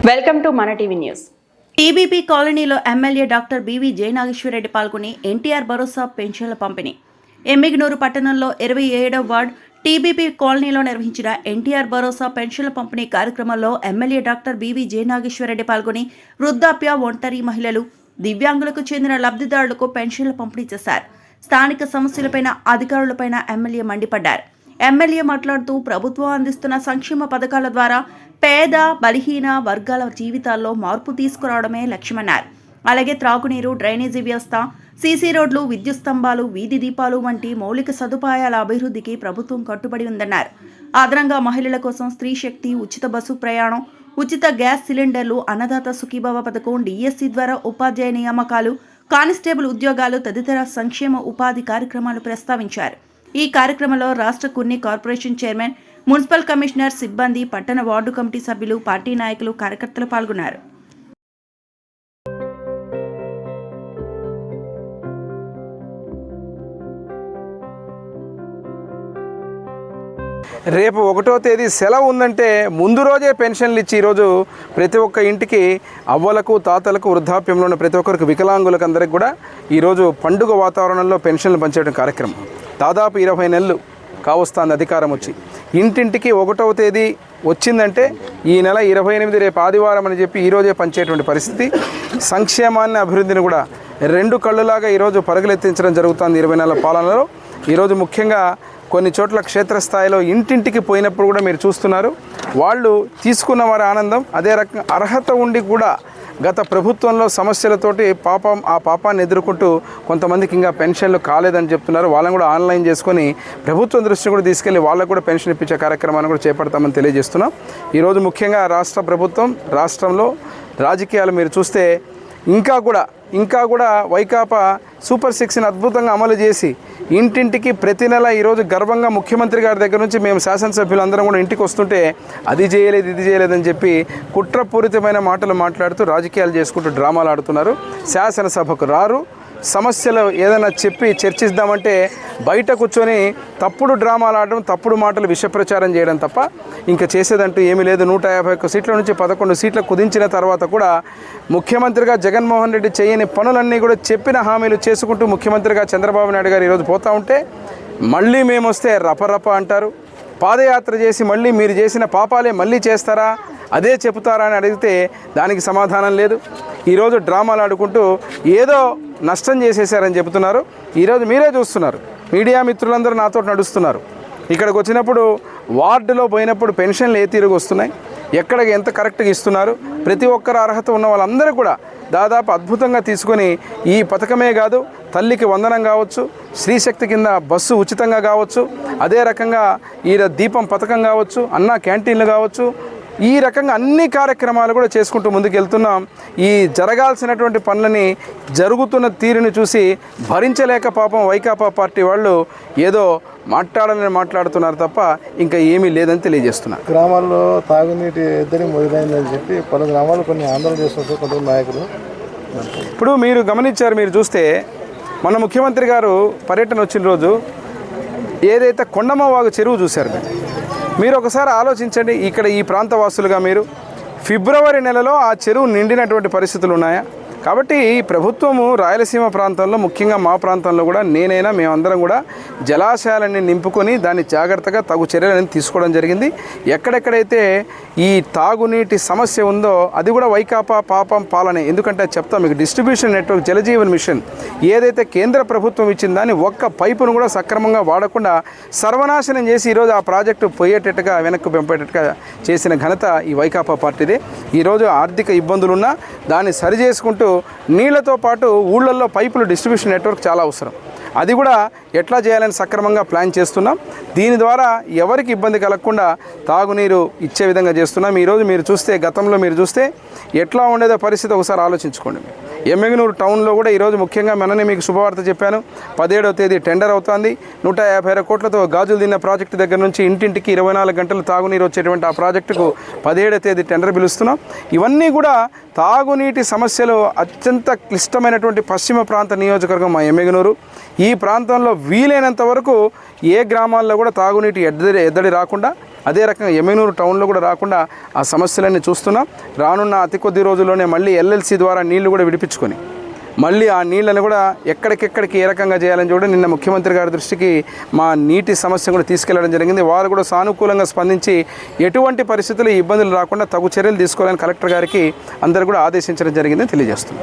Welcome to మన TV news. TBP కాలనీలో MLA doctor BV Jayanageswara Reddy పాల్గొని ఎన్టీఆర్ భరోసా పెన్షన్ల పంపిణీ. ఎమ్మిగనూరు పట్టణంలో 27వ వార్డ్ టీబీపీ కాలనీలో నిర్వహించిన ఎన్టీఆర్ భరోసా పెన్షన్ల పంపిణీ కార్యక్రమంలో ఎమ్మెల్యే డాక్టర్ బివి జయనాగేశ్వరరెడ్డి పాల్గొని వృద్ధాప్య, ఒంటరి మహిళలు, దివ్యాంగులకు చెందిన లబ్ధిదారులకు పెన్షన్ల పంపిణీ చేశారు. స్థానిక సమస్యలపైన, అధికారులపైన ఎమ్మెల్యే మండిపడ్డారు. ఎమ్మెల్యే మాట్లాడుతూ ప్రభుత్వం అందిస్తున్న సంక్షేమ పథకాల ద్వారా పేద, బలహీన వర్గాల జీవితాల్లో మార్పు తీసుకురావడమే లక్ష్యమన్నారు. అలాగే త్రాగునీరు, డ్రైనేజీ వ్యవస్థ, సీసీ రోడ్లు, విద్యుత్ స్తంభాలు, వీధి దీపాలు వంటి మౌలిక సదుపాయాల అభివృద్ధికి ప్రభుత్వం కట్టుబడి ఉందన్నారు. అదనంగా మహిళల కోసం స్త్రీ శక్తి, ఉచిత బస్సు ప్రయాణం, ఉచిత గ్యాస్ సిలిండర్లు, అన్నదాత సుఖీభవ పథకం, డిఎస్సి ద్వారా ఉపాధ్యాయ నియామకాలు, కానిస్టేబుల్ ఉద్యోగాలు తదితర సంక్షేమ ఉపాధి కార్యక్రమాలు ప్రస్తావించారు. ఈ కార్యక్రమంలో రాష్ట్ర కుర్ని కార్పొరేషన్ చైర్మన్, మున్సిపల్ కమిషనర్, సిబ్బంది, పట్టణ వార్డు కమిటీ సభ్యులు, పార్టీ నాయకులు, కార్యకర్తలు పాల్గొన్నారు. రేపు 1వ తేదీ సెలవు ఉందంటే ముందు రోజే పెన్షన్లు ఇచ్చి ఈరోజు ప్రతి ఒక్క ఇంటికి అవ్వలకు, తాతలకు, వృద్ధాప్యంలో ఉన్న ప్రతి ఒక్కరికి, వికలాంగులకు అందరికి కూడా ఈరోజు పండుగ వాతావరణంలో పెన్షన్లు పంచేయడం కార్యక్రమం. దాదాపు 20 నెలలు కావస్తుంది అధికారం వచ్చి. ఇంటింటికి 1వ తేదీ వచ్చిందంటే ఈ నెల 28 రేపు ఆదివారం అని చెప్పి ఈరోజే పంచేటువంటి పరిస్థితి. సంక్షేమాన్ని, అభివృద్ధిని కూడా రెండు కళ్ళులాగా ఈరోజు పరుగులెత్తించడం జరుగుతుంది 20 నెలల పాలనలో. ఈరోజు ముఖ్యంగా కొన్ని చోట్ల క్షేత్రస్థాయిలో ఇంటింటికి పోయినప్పుడు కూడా మీరు చూస్తున్నారు, వాళ్ళు తీసుకున్న వారి ఆనందం. అదే రకంగా అర్హత ఉండి కూడా గత ప్రభుత్వంలో సమస్యలతోటి ఆ పాపాన్ని ఎదుర్కొంటూ కొంతమందికి ఇంకా పెన్షన్లు కాలేదని చెప్తున్నారు. వాళ్ళని కూడా ఆన్లైన్ చేసుకొని ప్రభుత్వం దృష్టిని కూడా తీసుకెళ్లి వాళ్ళకు కూడా పెన్షన్ ఇప్పించే కార్యక్రమాన్ని కూడా చేపడతామని తెలియజేస్తున్నాం. ఈరోజు ముఖ్యంగా రాష్ట్ర ప్రభుత్వం, రాష్ట్రంలో రాజకీయాలు మీరు చూస్తే ఇంకా కూడా వైకాపా సూపర్ 6ని అద్భుతంగా అమలు చేసి ఇంటింటికి ప్రతి నెల ఈరోజు గర్వంగా ముఖ్యమంత్రి గారి దగ్గర నుంచి మేము శాసనసభ్యులందరం కూడా ఇంటికి వస్తుంటే అది చేయలేదు, ఇది చేయలేదని చెప్పి కుట్రపూరితమైన మాటలు మాట్లాడుతూ రాజకీయాలు చేసుకుంటూ డ్రామాలు ఆడుతున్నారు. శాసనసభకు రారు, సమస్యలు ఏదైనా చెప్పి చర్చిద్దామంటే బయట కూర్చొని తప్పుడు డ్రామాలు ఆడడం, తప్పుడు మాటలు విషప్రచారం చేయడం తప్ప ఇంకా చేసేదంటూ ఏమీ లేదు. 151 సీట్ల నుంచి 11 సీట్లు కుదించిన తర్వాత కూడా ముఖ్యమంత్రిగా జగన్మోహన్ రెడ్డి చేయని పనులన్నీ కూడా చెప్పిన హామీలు చేసుకుంటూ ముఖ్యమంత్రిగా చంద్రబాబు నాయుడు గారు ఈరోజు పోతూ ఉంటే మళ్ళీ మేము వస్తే రపరప అంటారు. పాదయాత్ర చేసి మళ్ళీ మీరు చేసిన పాపాలే మళ్ళీ చేస్తారా, అదే చెబుతారా అని అడిగితే దానికి సమాధానం లేదు. ఈరోజు డ్రామాలు ఆడుకుంటూ ఏదో నష్టం చేసేసారని చెబుతున్నారు. ఈరోజు మీరే చూస్తున్నారు, మీడియా మిత్రులందరూ నాతో నడుస్తున్నారు. ఇక్కడికి వచ్చినప్పుడు వార్డులో పోయినప్పుడు పెన్షన్లు ఏ తీరుగా వస్తున్నాయి, ఎక్కడికి ఎంత కరెక్ట్గా ఇస్తున్నారు, ప్రతి ఒక్కరు అర్హత ఉన్న వాళ్ళందరూ కూడా దాదాపు అద్భుతంగా తీసుకొని ఈ పథకమే కాదు, తల్లికి వందనం కావచ్చు, స్త్రీశక్తి కింద బస్సు ఉచితంగా కావచ్చు, అదే రకంగా ఈ దీపం పథకం కావచ్చు, అన్న క్యాంటీన్లు కావచ్చు, ఈ రకంగా అన్ని కార్యక్రమాలు కూడా చేసుకుంటూ ముందుకు వెళ్తున్నాం. ఈ జరగాల్సినటువంటి పనులని జరుగుతున్న తీరుని చూసి భరించలేక పాపం వైకాపా పార్టీ వాళ్ళు ఏదో మాట్లాడాలని మాట్లాడుతున్నారు తప్ప ఇంకా ఏమీ లేదని తెలియజేస్తున్నారు. గ్రామాల్లో తాగునీటి ఎద్దడి మొదలైందని చెప్పి పలు గ్రామాలు కొన్ని ఆందోళన చేస్తున్నారు కొంతమంది నాయకులు. ఇప్పుడు మీరు గమనించారు, మీరు చూస్తే మన ముఖ్యమంత్రి గారు పర్యటన వచ్చిన రోజు ఏదైతే కొండమ్మవాగు చెరువు చూశారు, మీరు ఒకసారి ఆలోచించండి. ఇక్కడ ఈ ప్రాంతవాసులుగా మీరు ఫిబ్రవరి నెలలో ఆ చెరువు నిండినటువంటి పరిస్థితులు ఉన్నాయా? కాబట్టి ఈ ప్రభుత్వము రాయలసీమ ప్రాంతంలో, ముఖ్యంగా మా ప్రాంతంలో కూడా నేనైనా మేమందరం కూడా జలాశయాలన్నీ నింపుకొని దాన్ని జాగ్రత్తగా తగు చర్యలను తీసుకోవడం జరిగింది. ఎక్కడెక్కడైతే ఈ తాగునీటి సమస్య ఉందో అది కూడా వైకాపా పాపం పాలనే. ఎందుకంటే చెప్తాం మీకు, డిస్ట్రిబ్యూషన్ నెట్వర్క్ జలజీవన్ మిషన్ ఏదైతే కేంద్ర ప్రభుత్వం ఇచ్చిందని ఒక్క పైపును కూడా సక్రమంగా వాడకుండా సర్వనాశనం చేసి ఈరోజు ఆ ప్రాజెక్టు పోయేటట్టుగా, వెనక్కు పెంపేటట్టుగా చేసిన ఘనత ఈ వైకాపా పార్టీదే. ఈరోజు ఆర్థిక ఇబ్బందులున్నా దాన్ని సరి చేసుకుంటూ నీళ్లతో పాటు ఊళ్ళల్లో పైపులు డిస్ట్రిబ్యూషన్ నెట్వర్క్ చాలా అవసరం. అది కూడా ఎట్లా చేయాలని సక్రమంగా ప్లాన్ చేస్తున్నాం. దీని ద్వారా ఎవరికి ఇబ్బంది కలగకుండా తాగునీరు ఇచ్చే విధంగా చేస్తున్నాం. ఈరోజు మీరు చూస్తే, గతంలో మీరు చూస్తే ఎట్లా ఉండేదో పరిస్థితి ఒకసారి ఆలోచించుకోండి. ఎమ్మిగనూరు టౌన్లో కూడా ఈరోజు ముఖ్యంగా మననే మీకు శుభవార్త చెప్పాను. 17వ తేదీ టెండర్ అవుతుంది. 156 కోట్లతో గాజులు దిన్న ప్రాజెక్టు దగ్గర నుంచి ఇంటింటికి 24 గంటలు తాగునీరు వచ్చేటువంటి ఆ ప్రాజెక్టుకు 17వ తేదీ టెండర్ పిలుస్తున్నాం. ఇవన్నీ కూడా తాగునీటి సమస్యలు అత్యంత క్లిష్టమైనటువంటి పశ్చిమ ప్రాంత నియోజకవర్గం మా ఎమ్మిగనూరు. ఈ ప్రాంతంలో వీలైనంత వరకు ఏ గ్రామాల్లో కూడా తాగునీటి ఎద్దడి రాకుండా అదే రకంగా ఎమ్మిగనూరు టౌన్లో కూడా రాకుండా ఆ సమస్యలన్నీ చూస్తున్నాం. రానున్న అతి కొద్ది రోజుల్లోనే మళ్ళీ ఎల్ఎల్సి ద్వారా నీళ్లు కూడా విడిపించుకొని మళ్ళీ ఆ నీళ్ళని కూడా ఎక్కడికెక్కడికి ఏ రకంగా చేయాలని చూడండి నిన్న ముఖ్యమంత్రి గారి దృష్టికి మా నీటి సమస్య కూడా తీసుకెళ్లడం జరిగింది. వారు కూడా సానుకూలంగా స్పందించి ఎటువంటి పరిస్థితులు ఇబ్బందులు రాకుండా తగు చర్యలు తీసుకోవాలని కలెక్టర్ గారికి అందరూ కూడా ఆదేశించడం జరిగిందని తెలియజేస్తుంది.